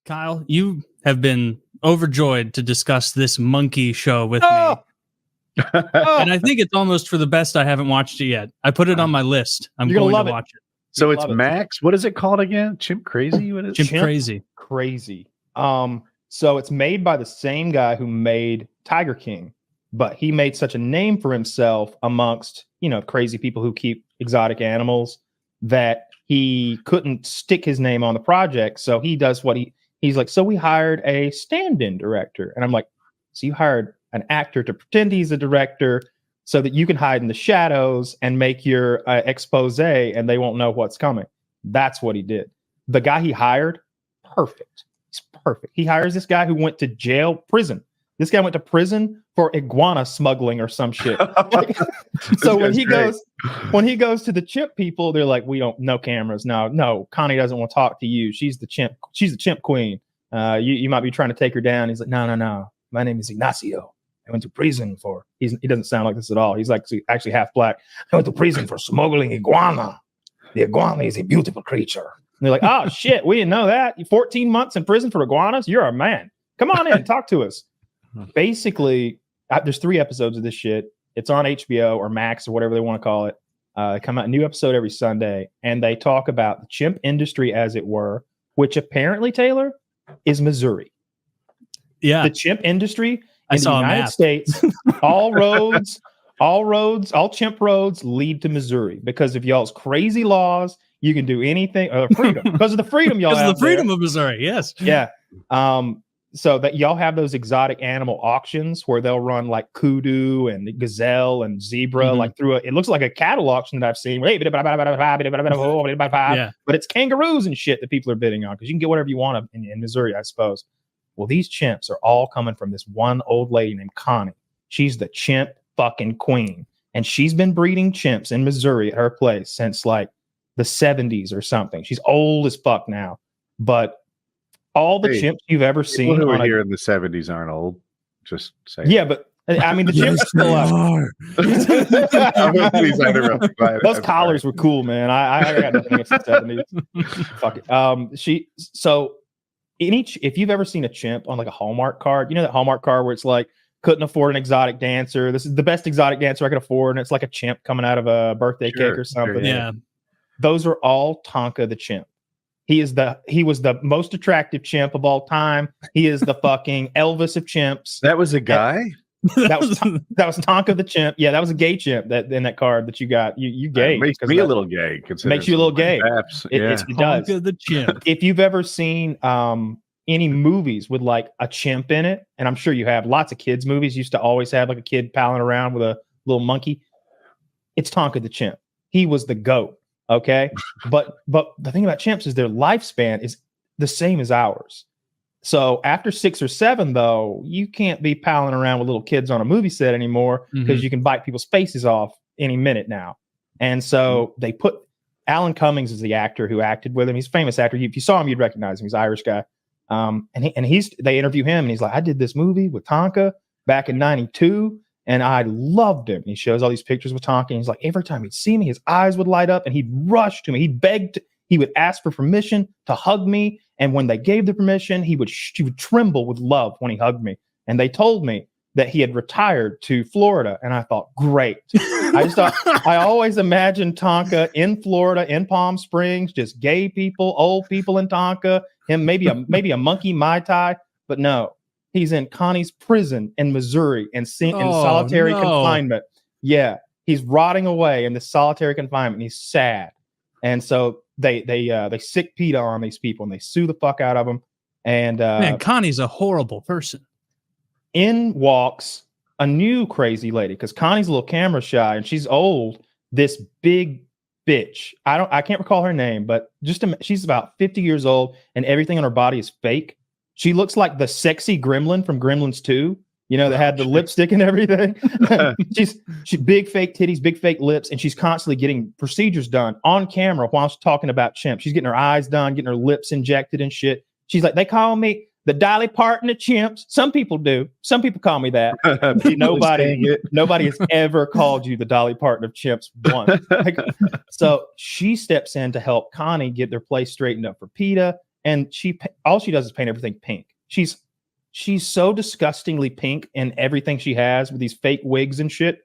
Kyle, you have been overjoyed to discuss this monkey show with me. And I think it's almost for the best I haven't watched it yet. I put it on my list. I'm going to watch it. So it's Max. What is it called again? Chimp Crazy? What is Chimp Crazy. Crazy. So it's made by the same guy who made Tiger King, but he made such a name for himself amongst, crazy people who keep exotic animals that he couldn't stick his name on the project. So he does what he's like, so we hired a stand-in director. And I'm like, so you hired an actor to pretend he's a director so that you can hide in the shadows and make your expose and they won't know what's coming. That's what he did. The guy he hired, perfect. He's perfect. He hires this guy who went to prison. This guy went to prison for iguana smuggling or some shit. So when he goes to the chimp people, they're like, we don't no cameras. No, Connie doesn't want to talk to you. She's the chimp. She's the chimp queen. You might be trying to take her down. He's like, no. My name is Ignacio. I went to prison for. He doesn't sound like this at all. He's like actually half black. I went to prison for smuggling iguana. The iguana is a beautiful creature. And they're like, oh shit, we didn't know that. 14 months in prison for iguanas. You're a man. Come on in, talk to us. Basically, there's 3 episodes of this shit. It's on HBO or Max or whatever they want to call it. Come out a new episode every Sunday, and they talk about the chimp industry, as it were, which apparently, Taylor, is Missouri. Yeah, the chimp industry in the United States, all chimp roads lead to Missouri because of y'all's crazy laws. You can do anything, freedom because of the freedom y'all have. Because of the freedom of Missouri, yes. Yeah. So that y'all have those exotic animal auctions where they'll run like kudu and gazelle and zebra, like through it looks like a cattle auction that I've seen. Yeah. But it's kangaroos and shit that people are bidding on because you can get whatever you want in Missouri, I suppose. Well, these chimps are all coming from this one old lady named Connie. She's the chimp fucking queen. And she's been breeding chimps in Missouri at her place since like the 70s or something. She's old as fuck now. But all the chimps you've ever seen who are here in the 70s aren't old. Just saying. Yeah, but I mean the chimps still are. Those collars were cool, man. I got nothing against the 70s. Fuck it. If you've ever seen a chimp on like a Hallmark card, you know that Hallmark card where it's like couldn't afford an exotic dancer. This is the best exotic dancer I could afford, and it's like a chimp coming out of a birthday cake or something. Yeah, those are all Tonka the chimp. He was the most attractive chimp of all time. He is the fucking Elvis of chimps. That was a guy. That was Tonka the chimp. Yeah, that was a gay chimp that in that card that you got. You gay. It makes me a little gay. Makes you a little gay. It does. Tonka the chimp. If you've ever seen any movies with like a chimp in it, and I'm sure you have, lots of kids movies used to always have like a kid palling around with a little monkey. It's Tonka the chimp. He was the GOAT. Okay. But the thing about chimps is their lifespan is the same as ours. So after 6 or 7, though, you can't be palling around with little kids on a movie set anymore because you can bite people's faces off any minute now. And so they put Alan Cummings is the actor who acted with him. He's a famous actor. If you saw him, you'd recognize him. He's an Irish guy. They interview him and he's like, I did this movie with Tonka back in 92. And I loved him. And he shows all these pictures with Tonka. And he's like, every time he'd see me, his eyes would light up and he'd rush to me. He would ask for permission to hug me. And when they gave the permission, he would tremble with love when he hugged me. And they told me that he had retired to Florida. And I thought, great. I always imagined Tonka in Florida, in Palm Springs, just gay people, old people in Tonka, him, maybe a monkey Mai Tai, but no. He's in Connie's prison in Missouri and in solitary confinement. Yeah, he's rotting away in this solitary confinement. And he's sad, and so they sick PETA on these people and they sue the fuck out of them. And man, Connie's a horrible person. In walks a new crazy lady because Connie's a little camera shy and she's old. This big bitch. I can't recall her name, but she's about 50 years old and everything on her body is fake. She looks like the sexy gremlin from Gremlins 2, that had the lipstick and everything. she's big fake titties, big fake lips, and she's constantly getting procedures done on camera while she's talking about chimp. She's getting her eyes done, getting her lips injected and shit. She's like, they call me the Dolly Parton of chimps. Some people do. Some people call me that. Nobody has ever called you the Dolly Parton of chimps once. So she steps in to help Connie get their place straightened up for PETA. and all she does is paint everything pink. She's so disgustingly pink in everything she has with these fake wigs and shit.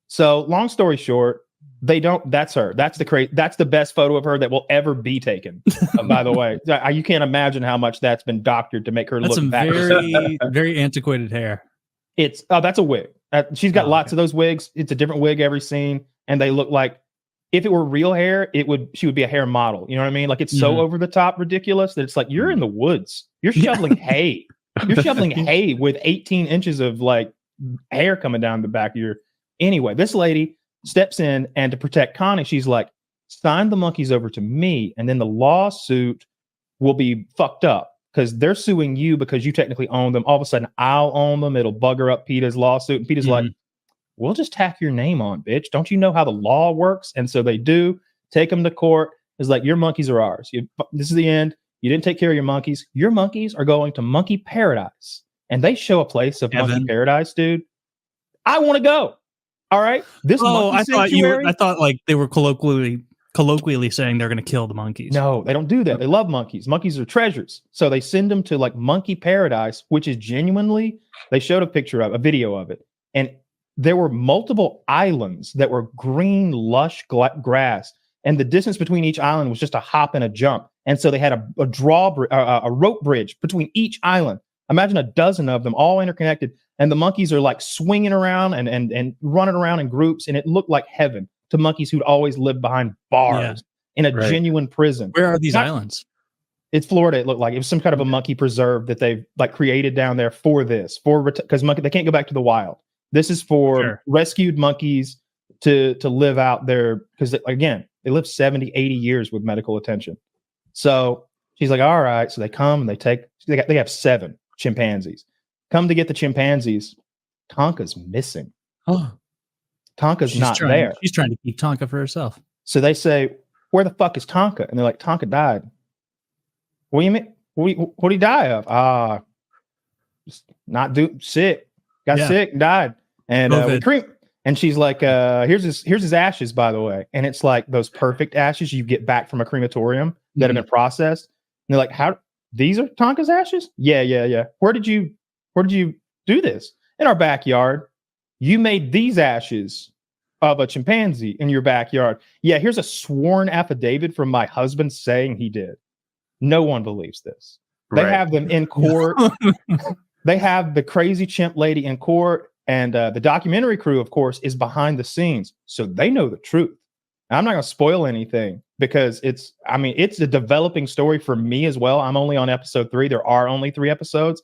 So long story short, that's her. That's the best photo of her that will ever be taken. By the way, you can't imagine how much that's been doctored to make her look some very, very antiquated hair. That's a wig. She's got lots of those wigs. It's a different wig every scene. And they look like, if it were real hair, she would be a hair model. You know what I mean? Like it's so over the top ridiculous that it's like, you're in the woods. You're shoveling hay. You're shoveling hay with 18 inches of like hair coming down the back of your. Anyway, this lady steps in, and to protect Connie, she's like, sign the monkeys over to me, and then the lawsuit will be fucked up because they're suing you because you technically own them. All of a sudden, I'll own them. It'll bugger up PETA's lawsuit. And PETA's like, we'll just tack your name on, bitch. Don't you know how the law works? And so they do take them to court. It's like, your monkeys are ours. This is the end. You didn't take care of your monkeys. Your monkeys are going to Monkey Paradise. And they show a place of Monkey Paradise, dude. I want to go. All right. I thought like they were colloquially saying they're going to kill the monkeys. No, they don't do that. They love monkeys. Monkeys are treasures. So they send them to like Monkey Paradise, which is genuinely, they showed a video of it. And there were multiple islands that were green, lush grass. And the distance between each island was just a hop and a jump. And so they had a rope bridge between each island. Imagine a dozen of them all interconnected. And the monkeys are like swinging around and running around in groups. And it looked like heaven to monkeys who'd always lived behind bars in a genuine prison. Where are these islands? It's Florida. It looked like it was some kind of a monkey preserve that they've like created down there for this, because they can't go back to the wild. This is for rescued monkeys to live out there. Because again, they live 70, 80 years with medical attention. So she's like, all right. So they come and they have 7 chimpanzees. Come to get the chimpanzees. Tonka's missing. Oh, Tonka's not there. She's trying to keep Tonka for herself. So they say, where the fuck is Tonka? And they're like, Tonka died. What do you mean? What did he die of? Sick. Got sick and died. And and she's like, here's his ashes, by the way. And it's like those perfect ashes you get back from a crematorium that have been processed. And they're like, how? These are Tonka's ashes? Yeah. Where did you do this? In our backyard. You made these ashes of a chimpanzee in your backyard. Yeah, here's a sworn affidavit from my husband saying he did. No one believes this. They have them in court. They have the crazy chimp lady in court, and the documentary crew, of course, is behind the scenes. So they know the truth. I'm not going to spoil anything because it's a developing story for me as well. I'm only on episode 3. There are only 3 episodes.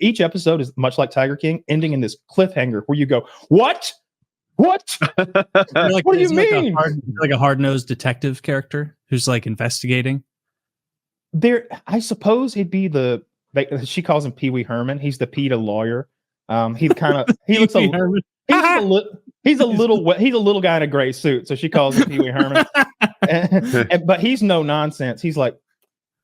Each episode is much like Tiger King, ending in this cliffhanger where you go, what? What? Like, what do you mean? Like a hard-nosed detective character who's like investigating. I suppose he'd be she calls him Pee Wee Herman. He's the PETA lawyer. He's a little guy in a gray suit, so she calls him Pee Wee Herman. But he's no nonsense. He's like,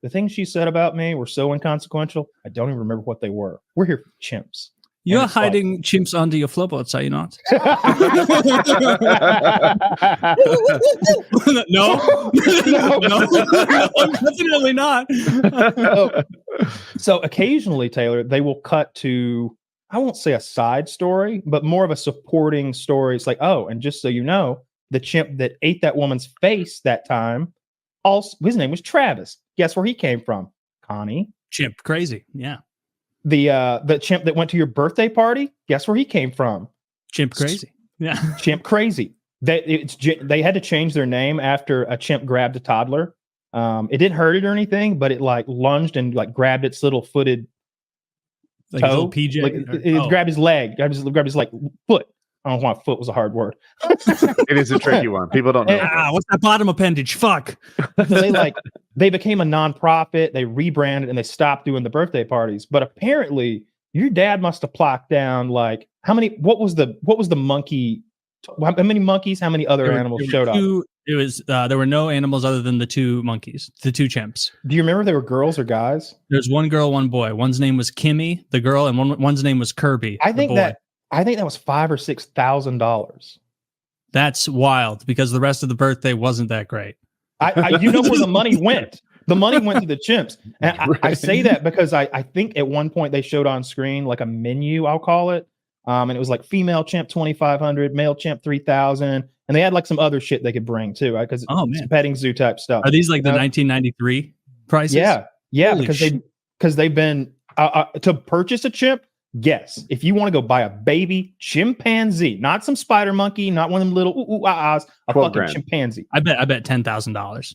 the things she said about me were so inconsequential, I don't even remember what they were. We're here for chimps. You're hiding chimps under your floorboards, are you not? No, definitely not. So occasionally, Taylor, they will cut to, I won't say a side story, but more of a supporting story. It's like, oh, and just so you know, the chimp that ate that woman's face that time, his name was Travis. Guess where he came from? Connie. Chimp crazy. Yeah. The chimp that went to your birthday party, guess where he came from? Chimp crazy. Yeah. Chimp crazy. They had to change their name after a chimp grabbed a toddler. It didn't hurt it or anything, but it like lunged and like grabbed its little footed like toe. Little PJ. It grabbed his leg, grabbed his like foot. I don't know why foot was a hard word. It is a tricky one. People don't know. What's that bottom appendage? Fuck. They became a nonprofit. They rebranded and they stopped doing the birthday parties. But apparently, your dad must have plocked down like how many? What was the monkey? How many monkeys? How many other animals showed up? It was there were no animals other than the 2 monkeys, the 2 chimps. Do you remember if they were girls or guys? There's 1 girl, 1 boy. One's name was Kimmy, the girl, and one's name was Kirby. I think that was $5,000 or $6,000. That's wild because the rest of the birthday wasn't that great. You know where the money went. The money went to the chimps. And I say that because I think at one point they showed on screen like a menu, I'll call it. And it was like female chimp 2,500, male chimp 3,000. And they had like some other shit they could bring too, right? Because it's petting zoo type stuff. Are these like the 1993 prices? Yeah. Holy because they've been to purchase a chimp. Yes, if you want to go buy a baby chimpanzee, not some spider monkey, not one of them little a fucking chimpanzee. I bet $10,000.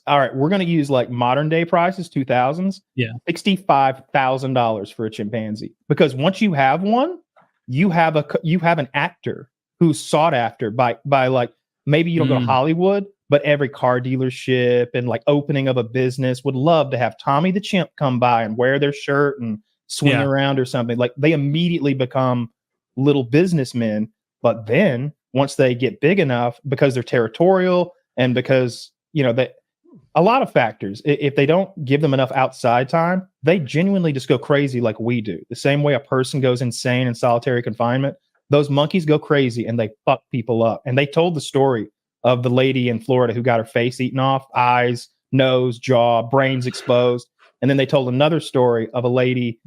All right, we're gonna use like modern day prices, 2000s. Yeah, $65,000 for a chimpanzee. Because once you have one, you have an actor who's sought after by like maybe you don't go to Hollywood, but every car dealership and like opening of a business would love to have Tommy the chimp come by and wear their shirt and swing around or something. Like they immediately become little businessmen. But then once they get big enough, because they're territorial and because, that a lot of factors, if they don't give them enough outside time, they genuinely just go crazy like we do. The same way a person goes insane in solitary confinement, those monkeys go crazy and they fuck people up. And they told the story of the lady in Florida who got her face eaten off, eyes, nose, jaw, brains exposed. And then they told another story of a lady,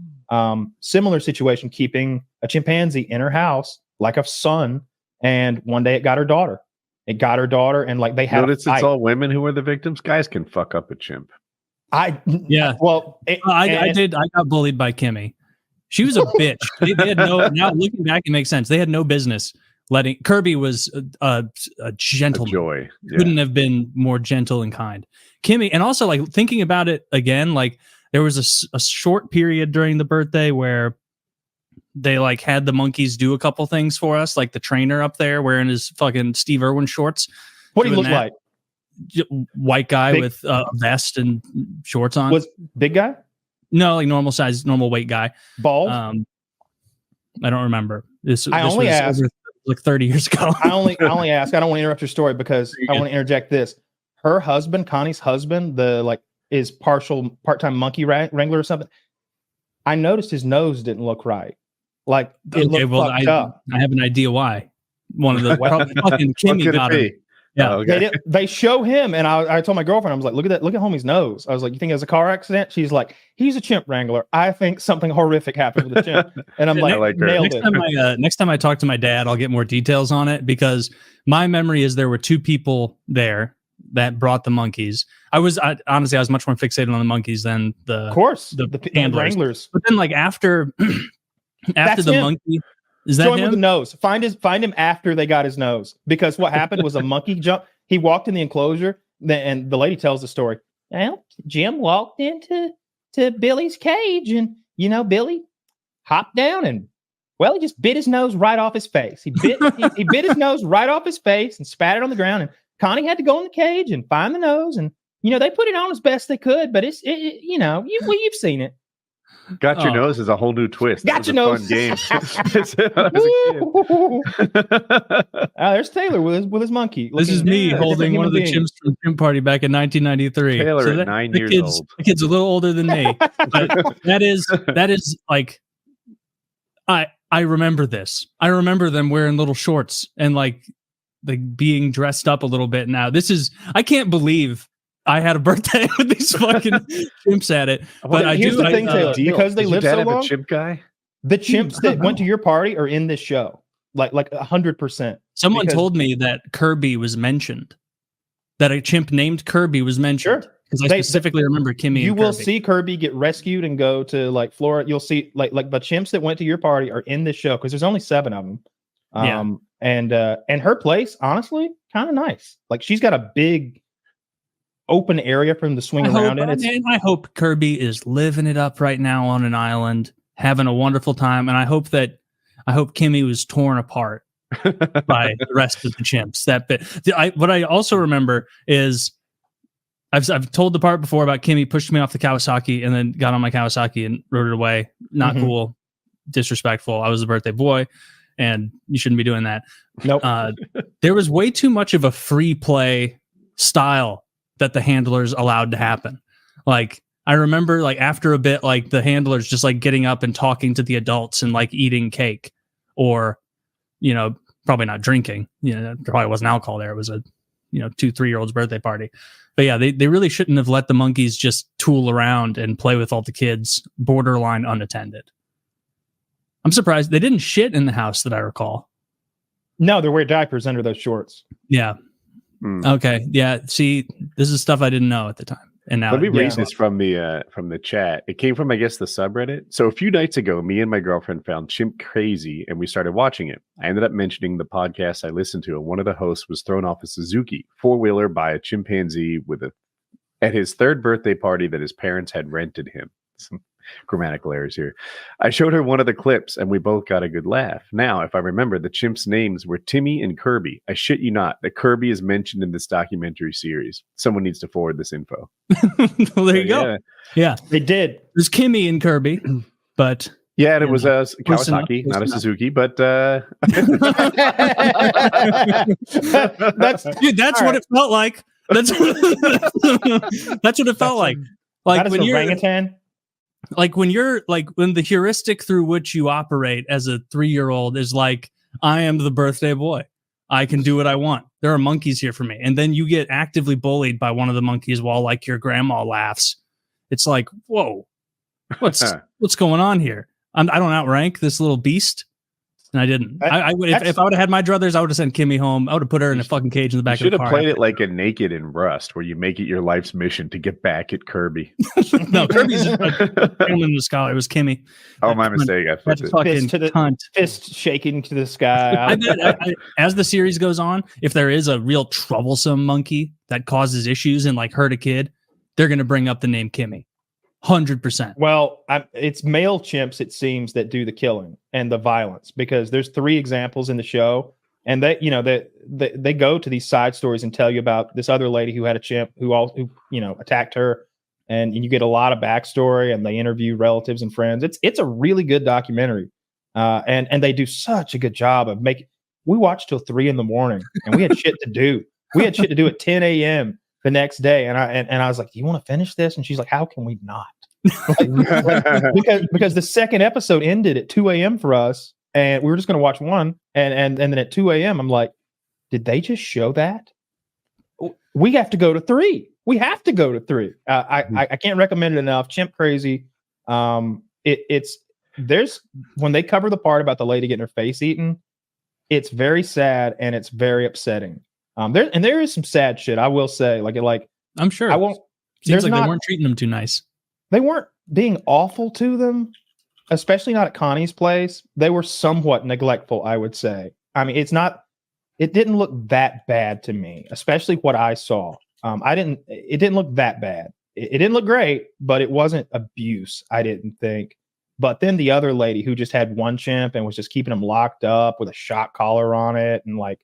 similar situation, keeping a chimpanzee in her house like a son. And one day it got her daughter. And like they had. Notice it's all women who are the victims. Guys can fuck up a chimp. I got bullied by Kimmy. She was a bitch. They had now looking back, it makes sense. They had no business letting. Kirby was a gentleman. Joy. Yeah. Couldn't have been more gentle and kind. Kimmy, and also like thinking about it again, like there was a short period during the birthday where they like had the monkeys do a couple things for us, like the trainer up there wearing his fucking Steve Irwin shorts. What do you look like? White guy with a vest and shorts on. Was big guy? No, like normal size, normal weight guy. Bald? I don't remember. This only was asked over, like 30 years ago. I only ask. I don't want to interrupt your story because I want to interject this. Her husband, Connie's husband, is part-time monkey wrangler or something. I noticed his nose didn't look right. Like it looked fucked up. I have an idea why. One of the fucking Kimmy got him. Yeah, okay. They show him, and I told my girlfriend, I was like, look at homie's nose. I was like, you think it was a car accident? She's like, he's a chimp wrangler. I think something horrific happened with the chimp. And I'm like nailed it. Next time I talk to my dad, I'll get more details on it because my memory is there were two people there that brought the monkeys. Honestly, I was much more fixated on the monkeys than the wranglers. But then like after the him. monkey, is that Show him with the nose? Find him after they got his nose, because what happened was a monkey jump. He walked in the enclosure, and the lady tells the story. Well, Jim walked into Billy's cage, and Billy hopped down and he just bit his nose right off his face. He bit his nose right off his face and spat it on the ground. And Connie had to go in the cage and find the nose, and they put it on as best they could, but you've seen it. Got your nose is a whole new twist. Got your nose. Fun game. There's Taylor with his monkey. This is me holding one of the chimps from the Chimp Party back in 1993. Taylor at 9 years old. The kid's a little older than me. But that is like I remember this. I remember them wearing little shorts and like being dressed up a little bit. Now I can't believe I had a birthday with these fucking chimps at it. But here's the thing, Taylor, because they live so long. A chimp guy? The chimps that went to your party are in this show, like 100%. Someone told me that Kirby was mentioned, that a chimp named Kirby was mentioned. Sure, because I specifically remember Kimmy. You will see Kirby get rescued and go to like Florida. You'll see like the chimps that went to your party are in this show because there's only 7 of them. And her place, honestly, kind of nice. Like she's got a big open area for him to swing around in. I hope Kirby is living it up right now on an island, having a wonderful time. And I hope Kimmy was torn apart by the rest of the chimps. That bit. What I also remember is I've told the part before about Kimmy pushed me off the Kawasaki and then got on my Kawasaki and rode it away. Not cool, disrespectful. I was a birthday boy, and you shouldn't be doing that. Nope. There was way too much of a free play style that the handlers allowed to happen. Like I remember like after a bit, like the handlers just like getting up and talking to the adults and like eating cake or, probably not drinking, there probably wasn't alcohol there. It was a, 2-3-year-old's birthday party. But yeah, they really shouldn't have let the monkeys just tool around and play with all the kids, borderline unattended. I'm surprised they didn't shit in the house that I recall. No, they wear diapers under those shorts. Yeah. Okay. Yeah. See, this is stuff I didn't know at the time. And now let me read this from the chat. It came from, I guess, the subreddit. So a few nights ago, me and my girlfriend found Chimp crazy and we started watching it. I ended up mentioning the podcast I listened to, and one of the hosts was thrown off a Suzuki 4-wheeler by a chimpanzee at his 3rd birthday party that his parents had rented him. Some grammatical errors here. I showed her one of the clips and we both got a good laugh. Now, if I remember, the chimp's names were Timmy and Kirby. I shit you not, that Kirby is mentioned in this documentary series. Someone needs to forward this info. Well, there you go. Yeah, they did. There's Kimmy and Kirby, but yeah, and it was a Kawasaki, not a Suzuki, but that's what it felt like. That's what it felt like. Like when you're orangutan. Like when the heuristic through which you operate as a 3-year-old is like, I am the birthday boy. I can do what I want. There are monkeys here for me. And then you get actively bullied by one of the monkeys while like your grandma laughs. It's like, whoa, what's going on here? I don't outrank this little beast. And I didn't. If I would have had my druthers, I would have sent Kimmy home. I would have put her in a fucking cage in the back of the car. You should have played it like a Naked in Rust, where you make it your life's mission to get back at Kirby. No, Kirby's gentleman in the scholar. It was Kimmy. Oh, my mistake. I flipped it. Fucking cunt. Fist shaking to the sky. As the series goes on, if there is a real troublesome monkey that causes issues and like hurt a kid, they're going to bring up the name Kimmy. 100%. Well, it's male chimps, it seems, that do the killing and the violence, because there's 3 examples in the show, and they go to these side stories and tell you about this other lady who had a chimp who attacked her, and you get a lot of backstory, and they interview relatives and friends. It's a really good documentary, and they do such a good job of making. We watched till 3 a.m, and we had shit to do. We had shit to do at 10 a.m. the next day, and I was like, "Do you want to finish this?" And she's like, "How can we not?" because the second episode ended at 2 a.m. for us, and we were just going to watch one, and then at 2 a.m. I'm like, "Did they just show that? We have to go to 3. We have to go to 3." I can't recommend it enough. Chimp crazy. It's when they cover the part about the lady getting her face eaten, it's very sad and it's very upsetting. There is some sad shit, I will say. Like I'm sure. I won't. Seems like they weren't treating them too nice. They weren't being awful to them, especially not at Connie's place. They were somewhat neglectful, I would say. I mean, it didn't look that bad to me, especially what I saw. It didn't look that bad. It didn't look great, but it wasn't abuse, I didn't think. But then the other lady who just had one chimp and was just keeping him locked up with a shock collar on it, and like,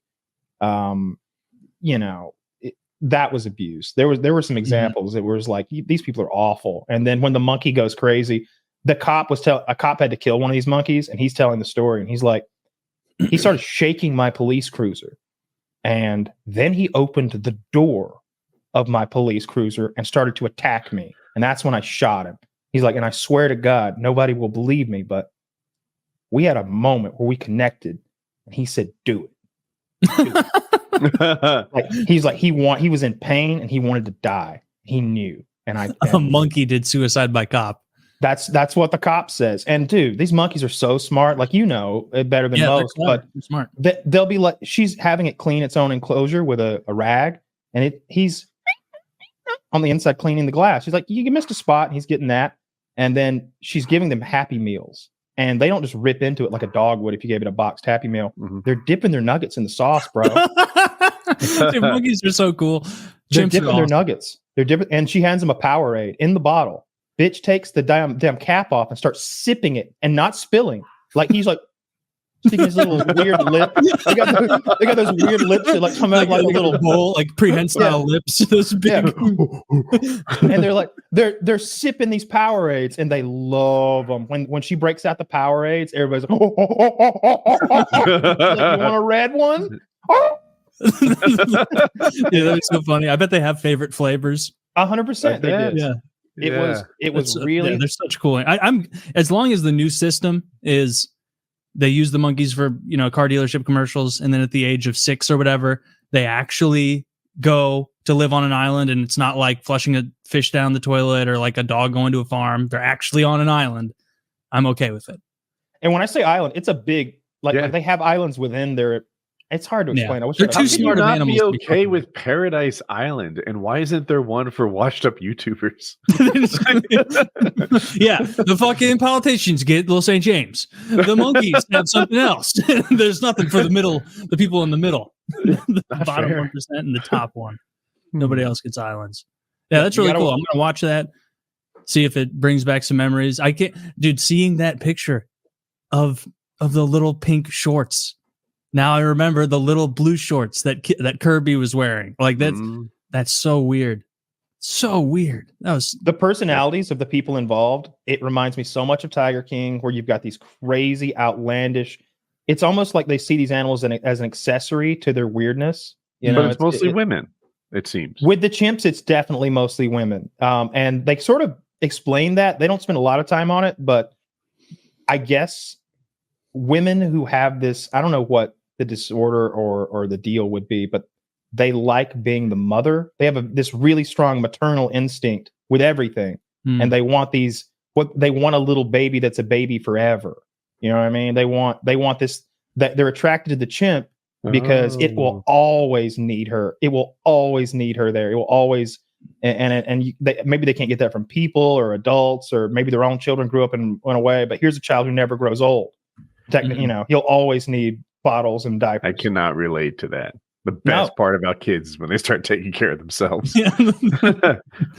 that was abuse. There were some examples that was like, these people are awful. And then when the monkey goes crazy, a cop had to kill one of these monkeys, and he's telling the story, and he's like, he started shaking my police cruiser, and then he opened the door of my police cruiser and started to attack me. And that's when I shot him. He's like, and I swear to God, nobody will believe me, but we had a moment where we connected, and he said, do it. He was in pain and he wanted to die. He knew. And a monkey did suicide by cop. That's what the cop says. And dude, these monkeys are so smart. Like, better than most. But they're smart. They'll be like, she's having it clean its own enclosure with a rag, and he's on the inside cleaning the glass. She's like, you missed a spot, and he's getting that. And then she's giving them Happy Meals. And they don't just rip into it like a dog would if you gave it a boxed Happy Meal. Mm-hmm. They're dipping their nuggets in the sauce, bro. Dude, monkeys are so cool. They're dipping their nuggets. They're dipping, and she hands them a Powerade in the bottle. Bitch takes the damn cap off and starts sipping it and not spilling. Like he's like sticking his little weird lip. They got those weird lips that like come out like a little bowl, like prehensile lips. Those big. And they're like they're sipping these Powerades, and they love them. When she breaks out the Powerades, everybody's like, like, you want a red one? Yeah, that's so funny. I bet they have favorite flavors. 100% they did. Yeah. It was really. They're such cool. I'm as long as the new system is they use the monkeys for car dealership commercials, and then at the age of 6 or whatever, they actually go to live on an island and it's not like flushing a fish down the toilet or like a dog going to a farm. They're actually on an island. I'm okay with it. And when I say island, it's a big, like they have islands within their. It's hard to explain. I wish they're I- too How can you smart of not animals be to be okay fucking with Paradise Island? And why isn't there one for washed up YouTubers? Yeah, the fucking politicians get Little St. James. The monkeys have something else. There's nothing for the people in the middle. The bottom fair. 1% and the top one. Nobody else gets islands. Yeah, that's really cool. I'm gonna watch that. See if it brings back some memories. I can't, dude. Seeing that picture of the little pink shorts. Now I remember the little blue shorts that Kirby was wearing. Like that's so weird. So weird. That was the personalities of the people involved. It reminds me so much of Tiger King, where you've got these crazy, outlandish. It's almost like they see these animals as an accessory to their weirdness. You know, but it's mostly women. It seems with the chimps, it's definitely mostly women. And they sort of explain that. They don't spend a lot of time on it, but I guess women who have this, I don't know what the disorder or the deal would be, but they like being the mother. They have this really strong maternal instinct with everything. And they want they want a little baby that's a baby forever. You know what I mean? They want this, that they're attracted to the chimp because it will always need her. It will always need her there. It will always, maybe they can't get that from people or adults, or maybe their own children grew up and went away. But here's a child who never grows old. You know, he'll always need bottles and diapers. I cannot relate to that. The best part about kids is when they start taking care of themselves.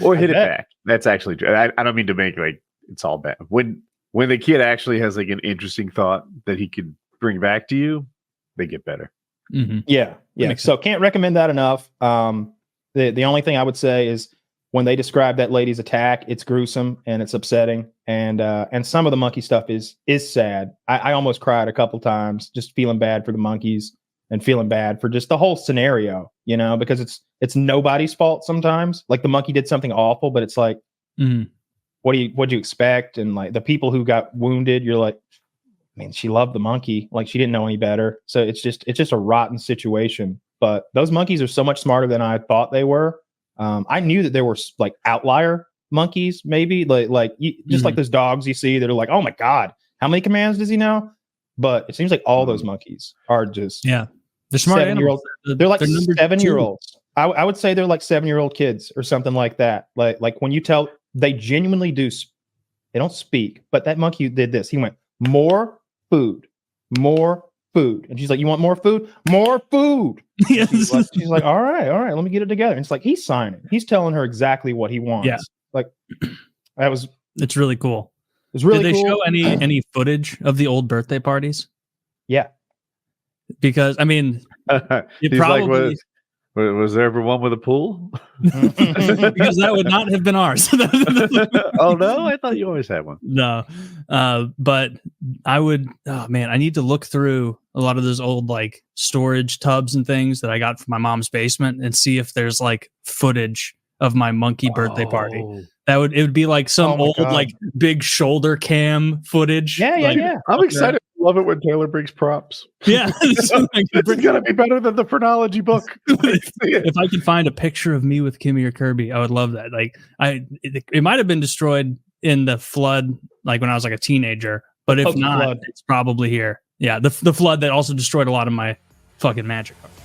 Or hit it back. That's actually true. I don't mean to make like it's all bad. When the kid actually has like an interesting thought that he could bring back to you, they get better. Yeah. So can't recommend that enough. The only thing I would say is when they describe that lady's attack, it's gruesome and it's upsetting, and some of the monkey stuff is sad. I almost cried a couple times, just feeling bad for the monkeys and feeling bad for just the whole scenario, you know, because it's nobody's fault sometimes. Like the monkey did something awful, but it's like, what'd you expect? And like the people who got wounded, you're like, I mean, she loved the monkey, like she didn't know any better. So it's just a rotten situation. But those monkeys are so much smarter than I thought they were. I knew that there were like outlier monkeys, maybe like those dogs you see that are like, oh my God, how many commands does he know? But it seems like all those monkeys are just they're smart animals. They're like 7-year-olds. I would say they're like 7-year-old kids or something like that. Like when you tell, they genuinely do. They don't speak, but that monkey did this. He went, more food. And she's like, you want more food? More food. Yes. She's like, all right, let me get it together. And it's like, he's signing. He's telling her exactly what he wants. Yeah. Like it's really cool. It's really Did they cool. show any footage of the old birthday parties? Yeah. Because I mean, He's probably like, was there ever one with a pool? because that would not have been ours. Oh no, I thought you always had one. No, but I would. Oh man, I need to look through a lot of those old like storage tubs and things that I got from my mom's basement and see if there's like footage of my monkey birthday party. It would be like some old God. like big shoulder cam footage. Yeah. I'm excited. I love it when Taylor brings props. Yeah. It's gonna be better than the phrenology book. If I could find a picture of me with Kimmy or Kirby, I would love that. Like it might have been destroyed in the flood, like when I was like a teenager, but if not, it's probably here. Yeah, the flood that also destroyed a lot of my fucking magic cards.